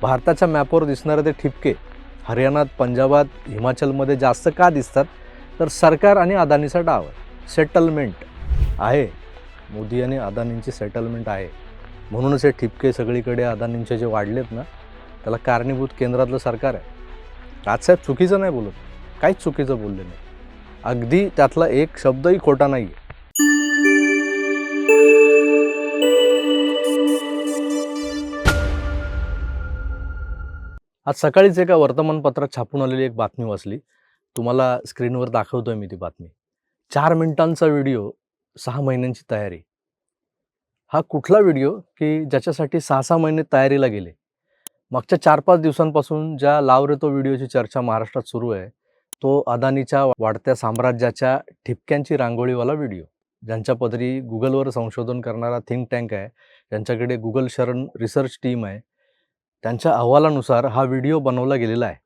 भारताच्या मॅपवर दिसणारे ते ठिपके हरियाणात, पंजाबात, हिमाचलमध्ये जास्त का दिसतात? तर सरकार आणि अदानीचा डाव आहे. सेटलमेंट आहे. मोदी आणि अदानींची सेटलमेंट आहे. म्हणूनच हे ठिपके सगळीकडे अदानींचे जे वाढलेत ना, त्याला कारणीभूत केंद्रातलं सरकार आहे. राजसाहेब चुकीचं नाही बोलत, काहीच चुकीचं बोलले नाही. अगदी त्यातला एक शब्दही खोटा नाही आहे. आज सकाळीच एका वर्तमानपत्रात छापून आलेली एक बातमी वाचली. तुम्हाला स्क्रीनवर दाखवतोय मी ती बातमी. 4 मिनिटांचा व्हिडिओ, 6 महिन्यांची तयारी. हा कुठला व्हिडिओ की ज्याच्यासाठी 6-6 महिने तयारीला गेले. मागच्या 4-5 दिवसांपासून ज्या लाव रे तो व्हिडिओची चर्चा महाराष्ट्रात सुरू आहे, तो अदानीच्या वाढत्या साम्राज्याच्या ठिपक्यांची रांगोळीवाला व्हिडिओ. ज्यांच्या पदरी Googleवर संशोधन करणारा थिंक टँक आहे, ज्यांच्याकडे Google शरण रिसर्च टीम आहे, त्यांच्या अहवालानुसार हा व्हिडिओ बनवला गेलेला आहे.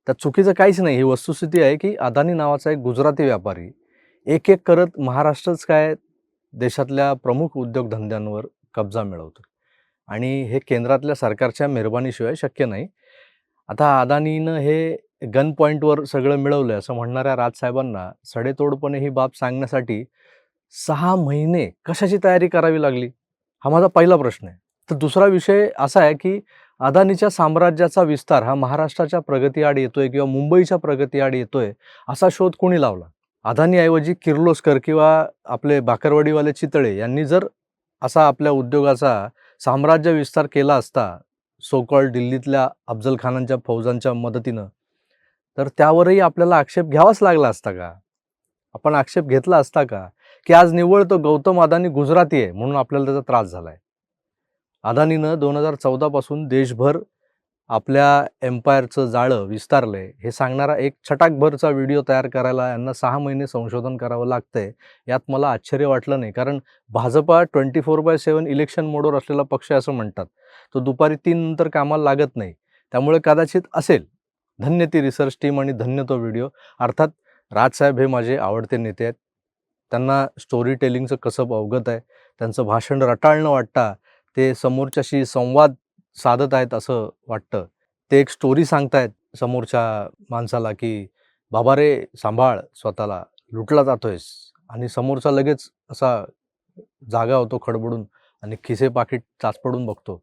त्यात चुकीचं काहीच नाही. ही वस्तुस्थिती आहे की अदानी नावाचा एक गुजराती व्यापारी एक-एक करत महाराष्ट्रच काय देशातल्या प्रमुख उद्योगधंद्यांवर कब्जा मिळवतो आणि हे केंद्रातल्या सरकारच्या मेहरबानीशिवाय शक्य नाही. आता अदानीनं हे गन पॉईंटवर सगळं मिळवलं असं म्हणणाऱ्या राजसाहेबांना सडेतोडपणे ही बाब सांगण्यासाठी 6 महिने कशाची तयारी करावी लागली? हा माझा पहिला प्रश्न आहे. तर दुसरा विषय असा आहे की अदानीच्या साम्राज्याचा विस्तार हा महाराष्ट्राच्या प्रगतीआड येतोय किंवा मुंबईच्या प्रगतीआड येतोय असा शोध कोणी लावला? अदानीऐवजी किर्लोस्कर किंवा आपले बाकरवाडीवाले चितळे यांनी जर असा आपल्या उद्योगाचा साम्राज्य विस्तार केला असता, सो कॉल्ड दिल्लीतल्या अफजल खानांच्या फौजांच्या मदतीनं, तर त्यावरही आपल्याला आक्षेप घ्यावाच लागला असता का? आपण आक्षेप घेतला असता का? की आज निव्वळ तो गौतम अदानी गुजराती आहे म्हणून आपल्याला त्याचा त्रास झालाय. अदानीनं 2014 पासून देशभर आपल्या एम्पायरचं जाळं विस्तारलंय हे सांगणारा एक छटाकभरचा व्हिडिओ तयार करायला यांना 6 महिने संशोधन करावं लागतंय. यात मला आश्चर्य वाटलं नाही, कारण भाजपा 24/7 इलेक्शन मोडवर असलेला पक्ष आहे असं म्हणतात. तो दुपारी 3 नंतर कामाला लागत नाही. त्यामुळे कदाचित असेल. धन्य ती रिसर्च टीम आणि धन्य तो व्हिडिओ. अर्थात राजसाहेब हे माझे आवडते नेते आहेत. त्यांना स्टोरी टेलिंगचं कसब अवगत आहे. त्यांचं भाषण रटाळ न वाटता ते समोरच्याशी संवाद साधत आहेत असं वाटतं. ते एक स्टोरी सांगतायत समोरच्या माणसाला की "बाबा रे, सांभाळ स्वतःला, लुटला जातोयस." आणि समोरचा लगेच असा जागा होतो खडबडून आणि खिसे पाकीट चाचपडून बघतो.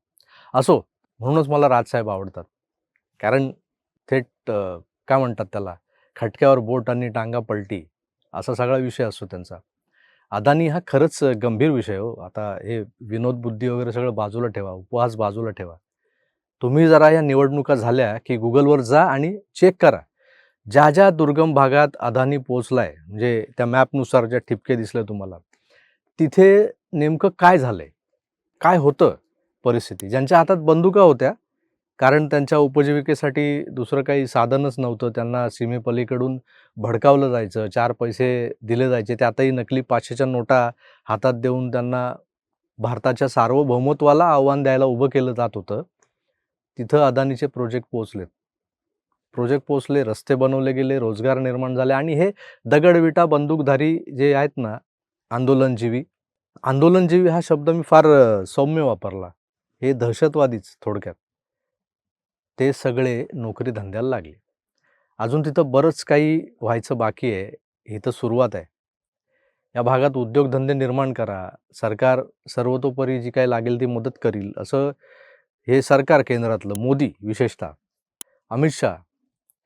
असो, म्हणूनच मला राजसाहेब आवडतात. कारण थेट काय म्हणतात त्याला, खटक्यावर बोट आणि टांगा पलटी असा सगळा विषय असतो त्यांचा. अदानी हा खरंच गंभीर विषय हो. आता हे विनोद बुद्धी वगैरे सगळं बाजूला ठेवा, उपहास बाजूला ठेवा. तुम्ही जरा या निवडणुका झाल्या की Googleवर जा आणि चेक करा. ज्या दुर्गम भागात अदानी पोहोचलाय, म्हणजे त्या मॅपनुसार ज्या ठिपके दिसले तुम्हाला, तिथे नेमकं काय झालंय? काय होतं परिस्थिती? ज्यांच्या हातात बंदुका होत्या, कारण त्यांच्या उपजीविकेसाठी दुसरं काही साधनच नव्हतं. त्यांना सीमेपलीकडून भडकावलं जायचं, 4 पैसे दिले जायचे. त्यातही नकली 500च्या नोटा हातात देऊन त्यांना भारताच्या सार्वभौमत्वाला आव्हान द्यायला उभं केलं जात होतं. तिथं अदानीचे प्रोजेक्ट पोहोचले, रस्ते बनवले गेले, रोजगार निर्माण झाले आणि हे दगडविटा बंदूकधारी जे आहेत ना, आंदोलनजीवी हा शब्द मी फार सौम्य वापरला. हे दहशतवादीच थोडक्यात. ते सगळे नोकरी धंद्याला लागले. अजून तिथं बरंच काही व्हायचं बाकी आहे. ही तर सुरुवात आहे. या भागात उद्योगधंदे निर्माण करा. सरकार सर्वतोपरी जी काही लागेल ती मदत करील, असं हे सरकार केंद्रातलं, मोदी विशेषतः, अमित शहा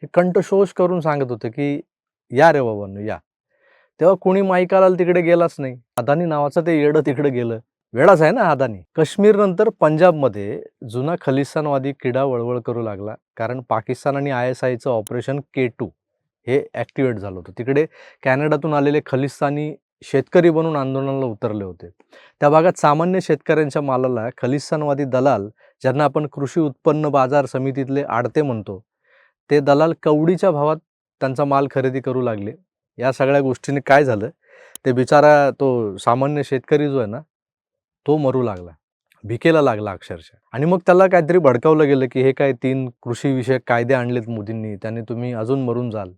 हे कंठशोष करून सांगत होते की या रे बाबांनो या. तेव्हा कोणी माईकाला तिकडे गेलाच नाही. अदानी नावाचं ते येडं तिकडे गेलं. वेडाच आहे ना अदानी. काश्मीरनंतर पंजाबमध्ये जुना खलिस्तानवादी किडा वळवळ करू लागला, कारण पाकिस्तान आणि ISIचं ऑपरेशन K2 हे ॲक्टिवेट झालं होतं. तिकडे कॅनडातून आलेले खलिस्तानी शेतकरी बनून आंदोलनाला उतरले होते. त्या भागात सामान्य शेतकऱ्यांच्या मालाला खलिस्तानवादी दलाल, ज्यांना आपण कृषी उत्पन्न बाजार समितीतले आडते म्हणतो, ते दलाल कवडीच्या भावात त्यांचा माल खरेदी करू लागले. या सगळ्या गोष्टींनी काय झालं, ते बिचारा तो सामान्य शेतकरी जो आहे ना, तो मरू लागला. भिकेला लागला अक्षरशः. आणि मग त्याला काहीतरी भडकावलं गेलं की हे काय 3 कृषीविषयक कायदे आणलेत मोदींनी, त्याने तुम्ही अजून मरून जाल.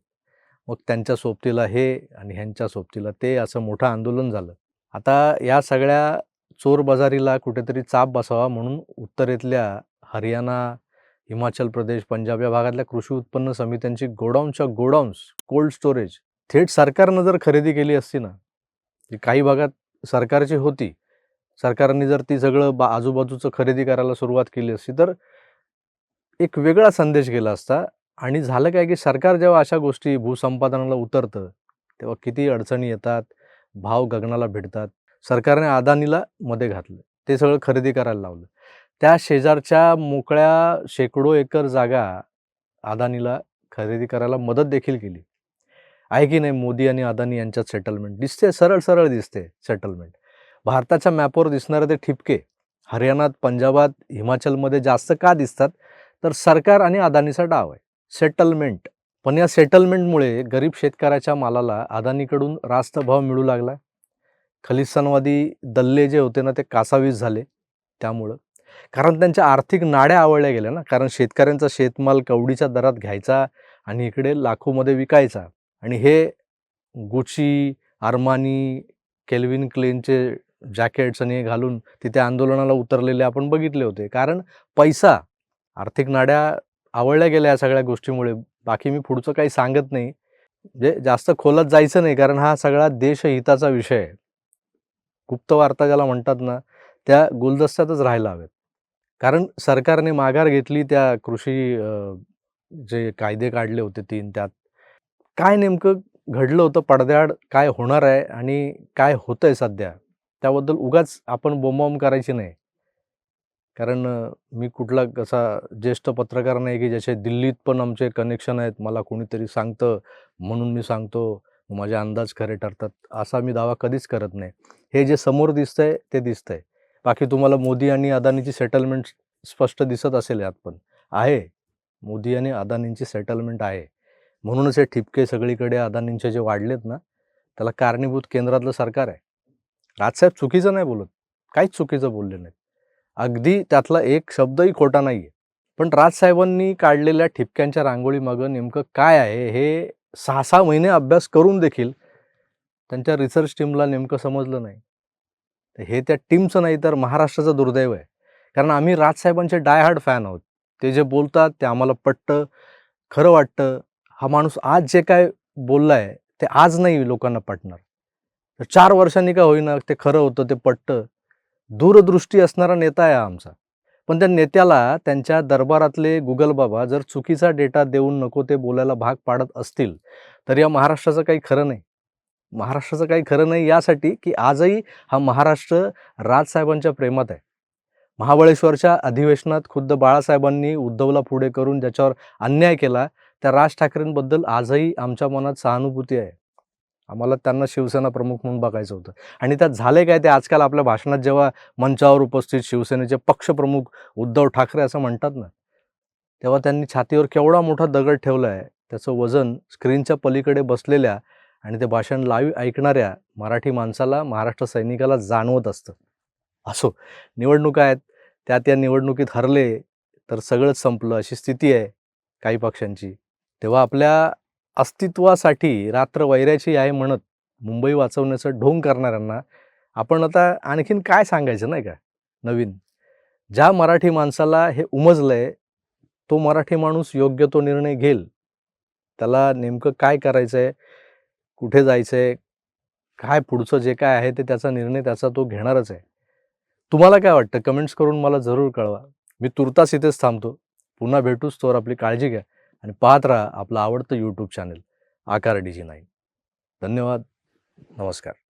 मग त्यांच्या सोबतीला हे आणि ह्यांच्या सोबतीला ते, असं मोठं आंदोलन झालं. आता या सगळ्या चोरबाजारीला कुठेतरी चाप बसावा म्हणून उत्तरेतल्या हरियाणा, हिमाचल प्रदेश, पंजाब या भागातल्या कृषी उत्पन्न समित्यांची गोडाऊनच्या गोडाऊन्स, कोल्ड स्टोरेज थेट सरकारनं जर खरेदी केली असती ना, ती काही भागात सरकारची होती. सरकारने जर ती सगळं आजूबाजूचं खरेदी करायला सुरुवात केली असती, तर एक वेगळा संदेश गेला असता. आणि झालं काय, की सरकार जेव्हा अशा गोष्टी भूसंपादनाला उतरतं, तेव्हा किती अडचणी येतात, भाव गगनाला भिडतात. सरकारने अदानीला मध्ये घातलं. ते सगळं खरेदी करायला लावलं. त्या शेजारच्या मोकळ्या शेकडो एकर जागा अदानीला खरेदी करायला मदत देखील केली. आहे की नाही मोदी आणि अदानी यांच्यात सेटलमेंट दिसते, सरळ-सरळ दिसते सेटलमेंट. भारताच्या मॅपवर दिसणारे ते ठिपके हरियाणात, पंजाबात, हिमाचलमध्ये जास्त का दिसतात? तर सरकार आणि अदानीचा डाव आहे. सेटलमेंट. पण या सेटलमेंटमुळे गरीब शेतकऱ्याच्या मालाला अदानीकडून रास्त भाव मिळू लागला. खलिस्तानवादी दल्ले जे होते ना, ते कासावीस झाले त्यामुळं. कारण त्यांच्या आर्थिक नाड्या आवळल्या गेल्या ना. कारण शेतकऱ्यांचा शेतमाल कवडीच्या दरात घ्यायचा आणि इकडे लाखोमध्ये विकायचा. आणि हे गुची, अरमानी, केल्विन क्लेनचे जॅकेट्स आणि हे घालून तिथे आंदोलनाला उतरलेले आपण बघितले होते. कारण पैसा, आर्थिक नाड्या आवळल्या गेल्या या सगळ्या गोष्टीमुळे. बाकी मी पुढचं काही सांगत नाही. म्हणजे जास्त खोलात जायचं नाही, कारण हा सगळा देशहिताचा विषय आहे. गुप्त वार्ता ज्याला म्हणतात ना, त्या गुलदस्त्यातच राहायला हव्यात. कारण सरकारने माघार घेतली त्या कृषी जे कायदे काढले होते 3 त्यात. काय नेमकं घडलं होतं पडद्याआड, काय होणार आहे आणि काय होतंय सध्या, त्याबद्दल उगाच आपण बोंबाबोंब करायची नाही. कारण मी कुठला कसा ज्येष्ठ पत्रकार नाही, की ज्याचे दिल्लीत पण आमचे कनेक्शन आहेत. मला कोणीतरी सांगतं म्हणून मी सांगतो, माझे अंदाज खरे ठरतात, असा मी दावा कधीच करत नाही. हे जे समोर दिसतंय ते दिसतंय. बाकी तुम्हाला मोदी आणि अदानीची सेटलमेंट स्पष्ट दिसत असेल यात पण. आहे. मोदी आणि अदानींची सेटलमेंट आहे. म्हणूनच हे ठिपके सगळीकडे अदानींचे जे वाढलेत ना, त्याला कारणीभूत केंद्रातलं सरकार आहे. राजसाहेब चुकीचं नाही बोलत. काहीच चुकीचं बोलले नाहीत. अगदी त्यातला एक शब्दही खोटा नाहीये. पण राजसाहेबांनी काढलेल्या ठिपक्यांच्या रांगोळीमागं नेमकं काय आहे, हे 6-6 महिने अभ्यास करून देखील त्यांच्या रिसर्च टीमला नेमकं समजलं नाही. तर हे त्या टीमचं नाही, तर महाराष्ट्राचं दुर्दैव आहे. कारण आम्ही राजसाहेबांचे डाय हार्ड फॅन आहोत. ते जे बोलतात ते आम्हाला पटतं, खरं वाटतं. हा माणूस आज जे काय बोललाय, ते आज नाही लोकांना पटणार. तर 4 वर्षांनी का होईना ते खरं होतं, ते पटतं. दूरदृष्टी असणारा नेता आहे हा आमचा. पण त्या नेत्याला त्यांच्या दरबारातले गुगल बाबा जर चुकीचा डेटा देऊन नको ते बोलायला भाग पाडत असतील, तर या महाराष्ट्राचं काही खरं नाही. महाराष्ट्राचं काही खरं नाही यासाठी, की आजही हा महाराष्ट्र राजसाहेबांच्या प्रेमात आहे. महाबळेश्वरच्या अधिवेशनात खुद्द बाळासाहेबांनी उद्धवला पुढे करून ज्याच्यावर अन्याय केला, त्या राज ठाकरेंबद्दल आजही आमच्या मनात सहानुभूती आहे. आम्हाला त्यांना शिवसेना प्रमुख म्हणून बघायचं होतं. आणि त्यात झालंय काय, ते आजकाल आपल्या भाषणात जेव्हा मंचावर उपस्थित शिवसेनेचे पक्षप्रमुख उद्धव ठाकरे असं म्हणतात ना, तेव्हा त्यांनी छातीवर केवढा मोठा दगड ठेवला आहे, त्याचं वजन स्क्रीनच्या पलीकडे बसलेल्या आणि ते भाषण लाईव्ह ऐकणाऱ्या मराठी माणसाला, महाराष्ट्र सैनिकाला जाणवत असतं. असो, निवडणुका आहेत, त्यात या निवडणुकीत हरले तर सगळंच संपलं अशी स्थिती आहे काही पक्षांची. तेव्हा आपल्या अस्तित्वासाठी रात्र वैऱ्याची आहे म्हणत मुंबई वाचवण्याचं ढोंग करणाऱ्यांना आपण आता आणखीन काय सांगायचं नाही का नवीन? ज्या मराठी माणसाला हे उमजलंय, तो मराठी माणूस योग्य तो निर्णय घेईल. त्याला नेमकं काय करायचंय, कुठे जायचंय, काय पुढचं जे काय आहे ते त्याचा निर्णय त्याचा तो घेणारच आहे. तुम्हाला काय वाटतं? कमेंट्स करून मला जरूर कळवा. मी तुर्तास इथेच थांबतो. पुन्हा भेटूच, तोवर आपली काळजी घ्या आणि पाहत राहा आपलं आवडतं यूट्यूब चॅनल आकार DG9. धन्यवाद. नमस्कार.